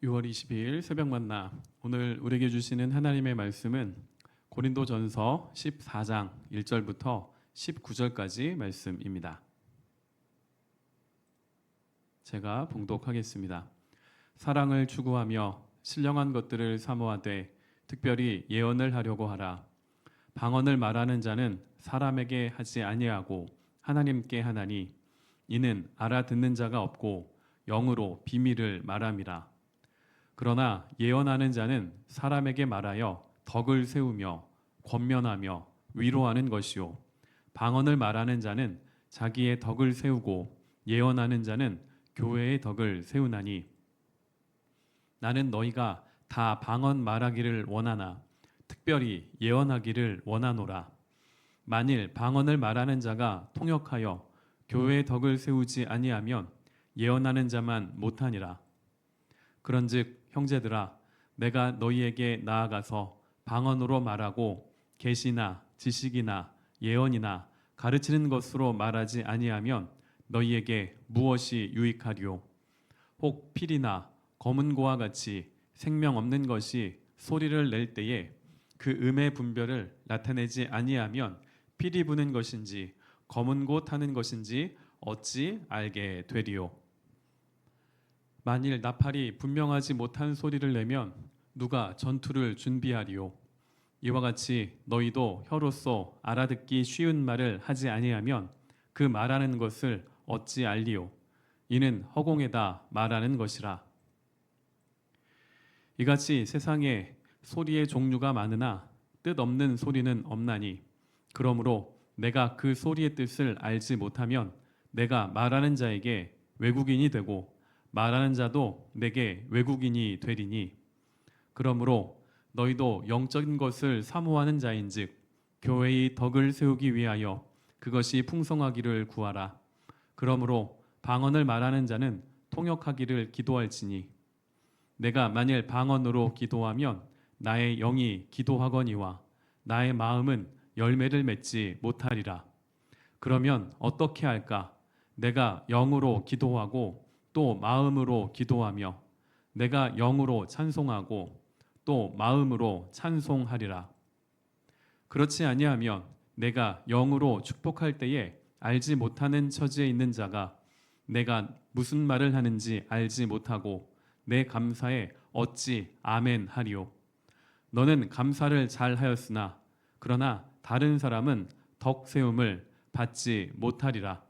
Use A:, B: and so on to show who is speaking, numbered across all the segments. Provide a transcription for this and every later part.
A: 6월 22일 새벽 만나. 오늘 우리에게 주시는 하나님의 말씀은 고린도전서 14장 1절부터 19절까지 말씀입니다. 제가 봉독하겠습니다. 사랑을 추구하며 신령한 것들을 사모하되 특별히 예언을 하려고 하라. 방언을 말하는 자는 사람에게 하지 아니하고 하나님께 하나니 이는 알아듣는 자가 없고 영으로 비밀을 말함이라. 그러나 예언하는 자는 사람에게 말하여 덕을 세우며 권면하며 위로하는 것이요 방언을 말하는 자는 자기의 덕을 세우고 예언하는 자는 교회의 덕을 세우나니 나는 너희가 다 방언 말하기를 원하나 특별히 예언하기를 원하노라. 만일 방언을 말하는 자가 통역하여 교회의 덕을 세우지 아니하면 예언하는 자만 못하니라. 그런즉 형제들아, 내가 너희에게 나아가서 방언으로 말하고 계시나 지식이나 예언이나 가르치는 것으로 말하지 아니하면 너희에게 무엇이 유익하리요? 혹 필이나 검은 고와 같이 생명 없는 것이 소리를 낼 때에 그 음의 분별을 나타내지 아니하면 필이 부는 것인지 검은 고 타는 것인지 어찌 알게 되리요? 만일 나팔이 분명하지 못한 소리를 내면 누가 전투를 준비하리요? 이와 같이 너희도 혀로서 알아듣기 쉬운 말을 하지 아니하면 그 말하는 것을 어찌 알리요? 이는 허공에다 말하는 것이라. 이같이 세상에 소리의 종류가 많으나 뜻 없는 소리는 없나니 그러므로 내가 그 소리의 뜻을 알지 못하면 내가 말하는 자에게 외국인이 되고 말하는 자도 내게 외국인이 되리니 그러므로 너희도 영적인 것을 사모하는 자인즉 교회의 덕을 세우기 위하여 그것이 풍성하기를 구하라. 그러므로 방언을 말하는 자는 통역하기를 기도할지니 내가 만일 방언으로 기도하면 나의 영이 기도하거니와 나의 마음은 열매를 맺지 못하리라. 그러면 어떻게 할까? 내가 영으로 기도하고 또 마음으로 기도하며 내가 영으로 찬송하고 또 마음으로 찬송하리라. 그렇지 아니하면 내가 영으로 축복할 때에 알지 못하는 처지에 있는 자가 내가 무슨 말을 하는지 알지 못하고 내 감사에 어찌 아멘 하리요? 너는 감사를 잘 하였으나 그러나 다른 사람은 덕 세움을 받지 못하리라.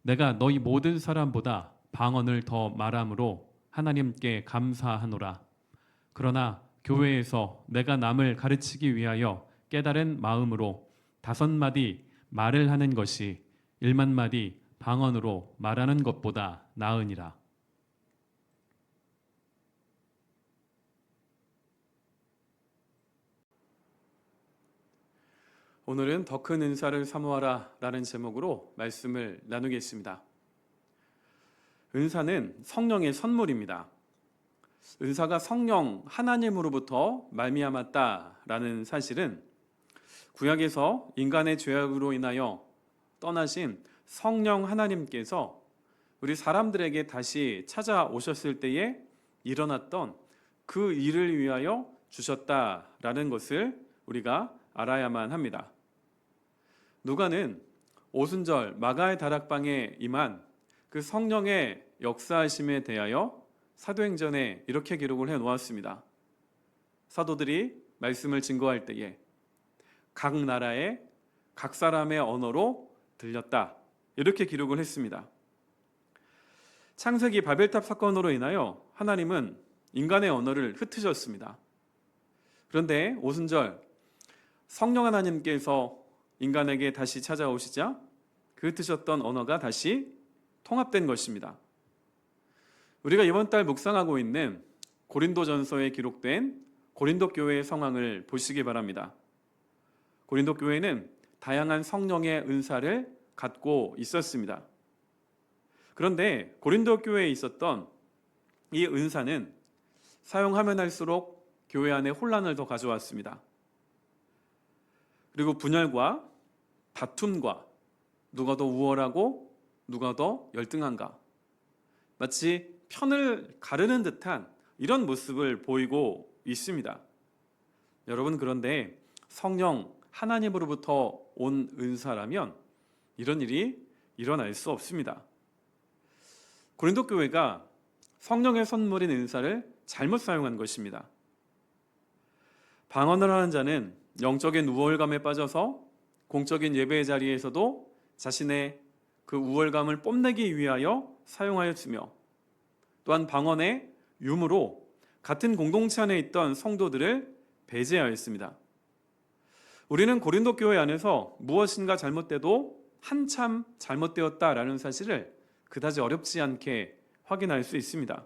A: 내가 너희 모든 사람보다 방언을 더 말함으로 하나님께 감사하노라. 그러나 교회에서 내가 남을 가르치기 위하여 깨달은 마음으로 5마디 말을 하는 것이 1만마디 방언으로 말하는 것보다 나으니라. 오늘은 더 큰 은사를 사모하라 라는 제목으로 말씀을 나누겠습니다. 은사는 성령의 선물입니다. 은사가 성령 하나님으로부터 말미암았다라는 사실은 구약에서 인간의 죄악으로 인하여 떠나신 성령 하나님께서 우리 사람들에게 다시 찾아오셨을 때에 일어났던 그 일을 위하여 주셨다라는 것을 우리가 알아야만 합니다. 누가는 오순절 마가의 다락방에 임한 그 성령의 역사하심에 대하여 사도행전에 이렇게 기록을 해 놓았습니다. 사도들이 말씀을 증거할 때에 각 나라의 각 사람의 언어로 들렸다. 이렇게 기록을 했습니다. 창세기 바벨탑 사건으로 인하여 하나님은 인간의 언어를 흩으셨습니다. 그런데 오순절 성령 하나님께서 인간에게 다시 찾아오시자 그 흩으셨던 언어가 다시 통합된 것입니다. 우리가 이번 달 묵상하고 있는 고린도전서에 기록된 고린도 교회의 상황을 보시기 바랍니다. 고린도 교회는 다양한 성령의 은사를 갖고 있었습니다. 그런데 고린도 교회에 있었던 이 은사는 사용하면 할수록 교회 안에 혼란을 더 가져왔습니다. 그리고 분열과 다툼과 누가 더 우월하고 누가 더 열등한가, 마치 편을 가르는 듯한 이런 모습을 보이고 있습니다. 여러분, 그런데 성령 하나님으로부터 온 은사라면 이런 일이 일어날 수 없습니다. 고린도 교회가 성령의 선물인 은사를 잘못 사용한 것입니다. 방언을 하는 자는 영적인 우월감에 빠져서 공적인 예배의 자리에서도 자신의 그 우월감을 뽐내기 위하여 사용하였으며, 또한 방언의 유무로 같은 공동체 안에 있던 성도들을 배제하였습니다. 우리는 고린도 교회 안에서 무엇인가 잘못돼도 한참 잘못되었다라는 사실을 그다지 어렵지 않게 확인할 수 있습니다.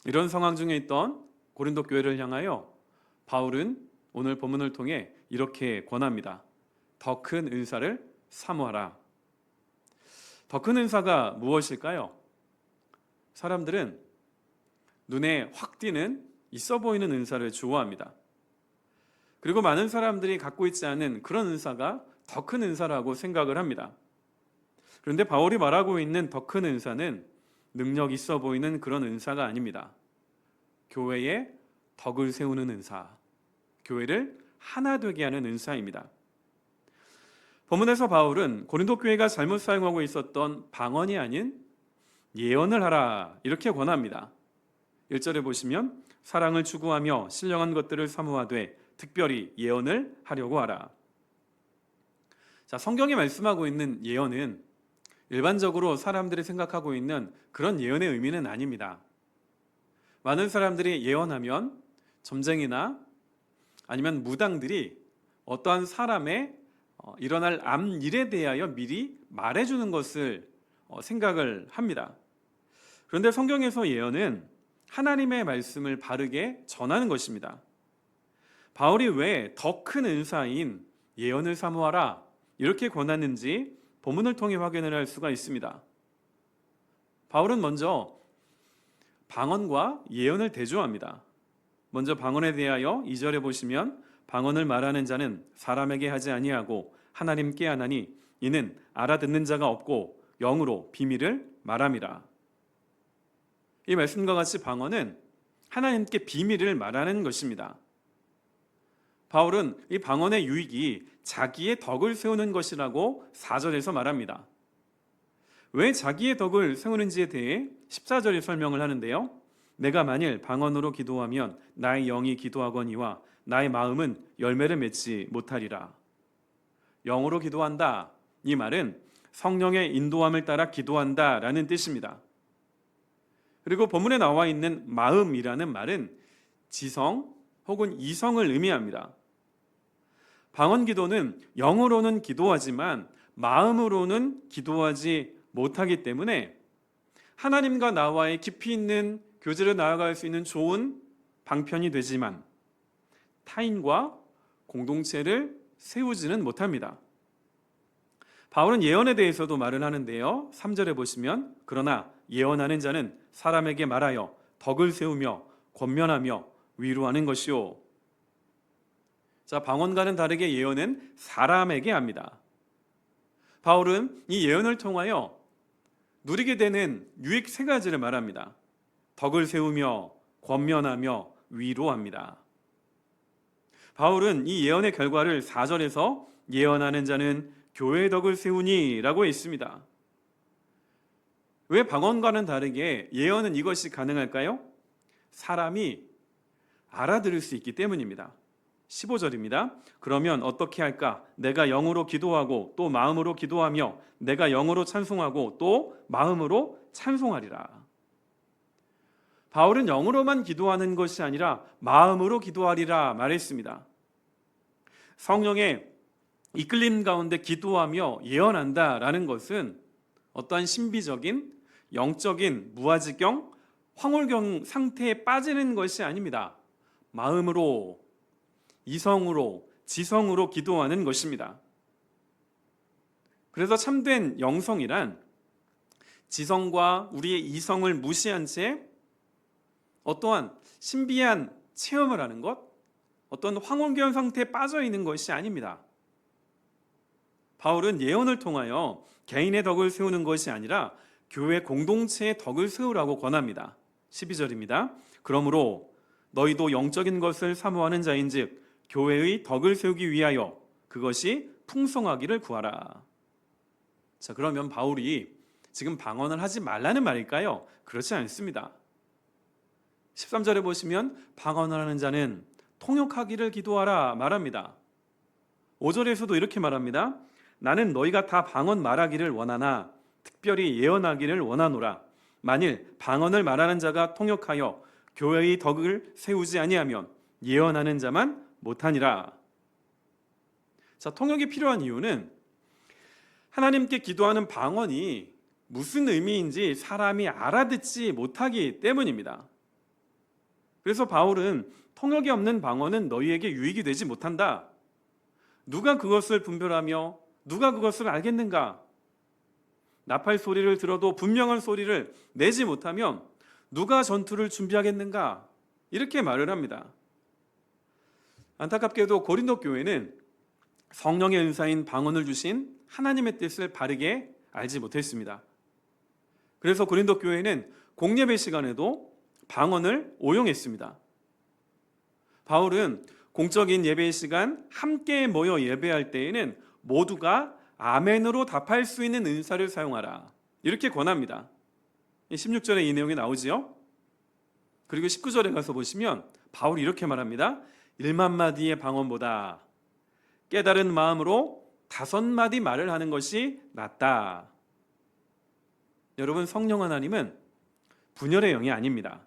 A: 이런 상황 중에 있던 고린도 교회를 향하여 바울은 오늘 본문을 통해 이렇게 권합니다. 더 큰 은사를 사모하라. 더 큰 은사가 무엇일까요? 사람들은 눈에 확 띄는 있어 보이는 은사를 좋아합니다. 그리고 많은 사람들이 갖고 있지 않은 그런 은사가 더 큰 은사라고 생각을 합니다. 그런데 바울이 말하고 있는 더 큰 은사는 능력 있어 보이는 그런 은사가 아닙니다. 교회에 덕을 세우는 은사, 교회를 하나 되게 하는 은사입니다. 본문에서 바울은 고린도 교회가 잘못 사용하고 있었던 방언이 아닌 예언을 하라 이렇게 권합니다. 1절에 보시면 사랑을 추구하며 신령한 것들을 사모하되 특별히 예언을 하려고 하라. 자, 성경이 말씀하고 있는 예언은 일반적으로 사람들이 생각하고 있는 그런 예언의 의미는 아닙니다. 많은 사람들이 예언하면 점쟁이나 아니면 무당들이 어떠한 사람의 일어날 암 일에 대하여 미리 말해주는 것을 생각을 합니다. 그런데 성경에서 예언은 하나님의 말씀을 바르게 전하는 것입니다. 바울이 왜 더 큰 은사인 예언을 사모하라 이렇게 권하는지 본문을 통해 확인을 할 수가 있습니다. 바울은 먼저 방언과 예언을 대조합니다. 먼저 방언에 대하여 2절에 보시면 방언을 말하는 자는 사람에게 하지 아니하고 하나님께 하나니 이는 알아듣는 자가 없고 영으로 비밀을 말함이라. 이 말씀과 같이 방언은 하나님께 비밀을 말하는 것입니다. 바울은 이 방언의 유익이 자기의 덕을 세우는 것이라고 4절에서 말합니다. 왜 자기의 덕을 세우는지에 대해 14절에 설명을 하는데요. 내가 만일 방언으로 기도하면 나의 영이 기도하거니와 나의 마음은 열매를 맺지 못하리라. 영으로 기도한다. 이 말은 성령의 인도함을 따라 기도한다라는 뜻입니다. 그리고 본문에 나와 있는 마음이라는 말은 지성 혹은 이성을 의미합니다. 방언 기도는 영으로는 기도하지만 마음으로는 기도하지 못하기 때문에 하나님과 나와의 깊이 있는 교제를 나아갈 수 있는 좋은 방편이 되지만 타인과 공동체를 세우지는 못합니다. 바울은 예언에 대해서도 말을 하는데요. 3절에 보시면 그러나 예언하는 자는 사람에게 말하여 덕을 세우며 권면하며 위로하는 것이요. 자, 방언과는 다르게 예언은 사람에게 합니다. 바울은 이 예언을 통하여 누리게 되는 유익 3가지를 말합니다. 덕을 세우며 권면하며 위로합니다. 바울은 이 예언의 결과를 4절에서 예언하는 자는 교회의 덕을 세우니 라고 했습니다. 왜 방언과는 다르게 예언은 이것이 가능할까요? 사람이 알아들을 수 있기 때문입니다. 15절입니다. 그러면 어떻게 할까? 내가 영으로 기도하고 또 마음으로 기도하며 내가 영으로 찬송하고 또 마음으로 찬송하리라. 바울은 영으로만 기도하는 것이 아니라 마음으로 기도하리라 말했습니다. 성령의 이끌림 가운데 기도하며 예언한다라는 것은 어떠한 신비적인 영적인 무아지경, 황홀경 상태에 빠지는 것이 아닙니다. 마음으로, 이성으로, 지성으로 기도하는 것입니다. 그래서 참된 영성이란 지성과 우리의 이성을 무시한 채 어떠한 신비한 체험을 하는 것, 어떤 황홀경 상태에 빠져 있는 것이 아닙니다. 바울은 예언을 통하여 개인의 덕을 세우는 것이 아니라
B: 교회 공동체의 덕을 세우라고 권합니다. 12절입니다. 그러므로 너희도 영적인 것을 사모하는 자인즉 교회의 덕을 세우기 위하여 그것이 풍성하기를 구하라. 자, 그러면 바울이 지금 방언을 하지 말라는 말일까요? 그렇지 않습니다. 13절에 보시면 방언을 하는 자는 통역하기를 기도하라 말합니다. 5절에서도 이렇게 말합니다. 나는 너희가 다 방언 말하기를 원하나 특별히 예언하기를 원하노라. 만일 방언을 말하는 자가 통역하여 교회의 덕을 세우지 아니하면 예언하는 자만 못하니라. 자, 통역이 필요한 이유는 하나님께 기도하는 방언이 무슨 의미인지 사람이 알아듣지 못하기 때문입니다. 그래서 바울은 통역이 없는 방언은 너희에게 유익이 되지 못한다. 누가 그것을 분별하며 누가 그것을 알겠는가? 나팔 소리를 들어도 분명한 소리를 내지 못하면 누가 전투를 준비하겠는가? 이렇게 말을 합니다. 안타깝게도 고린도 교회는 성령의 은사인 방언을 주신 하나님의 뜻을 바르게 알지 못했습니다. 그래서 고린도 교회는 공예배 시간에도 방언을 오용했습니다. 바울은 공적인 예배 시간 함께 모여 예배할 때에는 모두가 아멘으로 답할 수 있는 은사를 사용하라. 이렇게 권합니다. 16절에 이 내용이 나오지요. 그리고 19절에 가서 보시면 바울이 이렇게 말합니다. 1만 마디의 방언보다 깨달은 마음으로 5마디 말을 하는 것이 낫다. 여러분, 성령 하나님은 분열의 영이 아닙니다.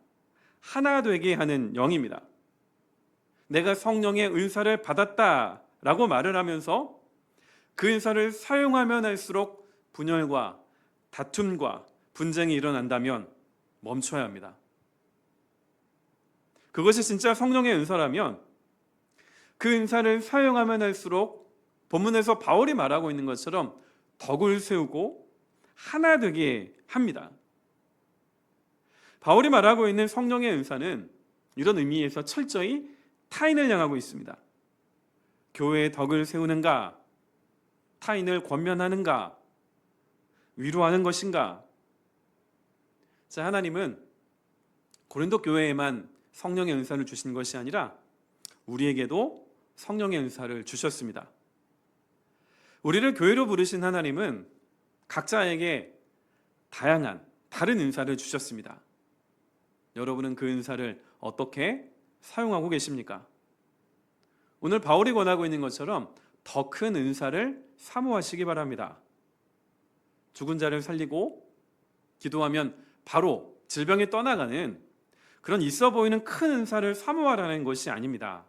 B: 하나 되게 하는 영입니다. 내가 성령의 은사를 받았다라고 말을 하면서 그 은사를 사용하면 할수록 분열과 다툼과 분쟁이 일어난다면 멈춰야 합니다. 그것이 진짜 성령의 은사라면 그 은사를 사용하면 할수록 본문에서 바울이 말하고 있는 것처럼 덕을 세우고 하나 되게 합니다. 바울이 말하고 있는 성령의 은사는 이런 의미에서 철저히 타인을 향하고 있습니다. 교회의 덕을 세우는가? 타인을 권면하는가? 위로하는 것인가? 자, 하나님은 고린도 교회에만 성령의 은사를 주신 것이 아니라 우리에게도 성령의 은사를 주셨습니다. 우리를 교회로 부르신 하나님은 각자에게 다양한 다른 은사를 주셨습니다. 여러분은 그 은사를 어떻게 사용하고 계십니까? 오늘 바울이 권하고 있는 것처럼 더 큰 은사를 사모하시기 바랍니다. 죽은 자를 살리고 기도하면 바로 질병이 떠나가는 그런 있어 보이는 큰 은사를 사모하라는 것이 아닙니다.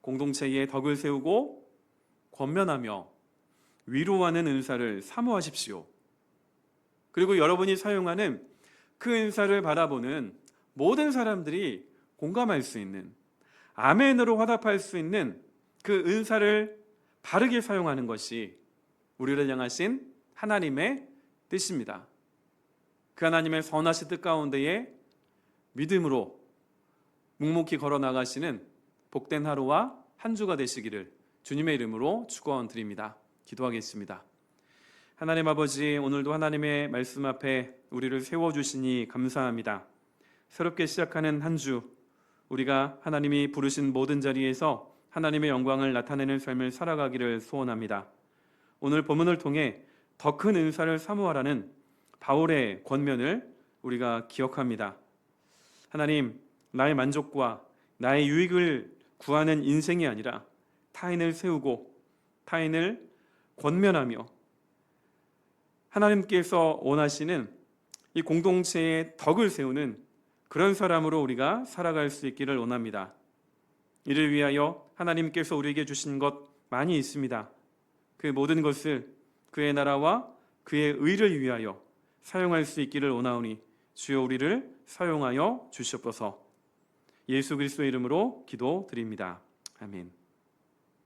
B: 공동체의 덕을 세우고 권면하며 위로하는 은사를 사모하십시오. 그리고 여러분이 사용하는 그 은사를 바라보는 모든 사람들이 공감할 수 있는, 아멘으로 화답할 수 있는 그 은사를 바르게 사용하는 것이 우리를 향하신 하나님의 뜻입니다. 그 하나님의 선하신 뜻 가운데에 믿음으로 묵묵히 걸어 나가시는 복된 하루와 한 주가 되시기를 주님의 이름으로 축원드립니다. 기도하겠습니다. 하나님 아버지, 오늘도 하나님의 말씀 앞에 우리를 세워주시니 감사합니다. 새롭게 시작하는 한 주, 우리가 하나님이 부르신 모든 자리에서 하나님의 영광을 나타내는 삶을 살아가기를 소원합니다. 오늘 본문을 통해 더 큰 은사를 사모하라는 바울의 권면을 우리가 기억합니다. 하나님, 나의 만족과 나의 유익을 구하는 인생이 아니라 타인을 세우고 타인을 권면하며 하나님께서 원하시는 이 공동체의 덕을 세우는 그런 사람으로 우리가 살아갈 수 있기를 원합니다. 이를 위하여 하나님께서 우리에게 주신 것 많이 있습니다. 그 모든 것을 그의 나라와 그의 의를 위하여 사용할 수 있기를 원하오니 주여 우리를 사용하여 주시옵소서. 예수 그리스도의 이름으로 기도드립니다. 아멘.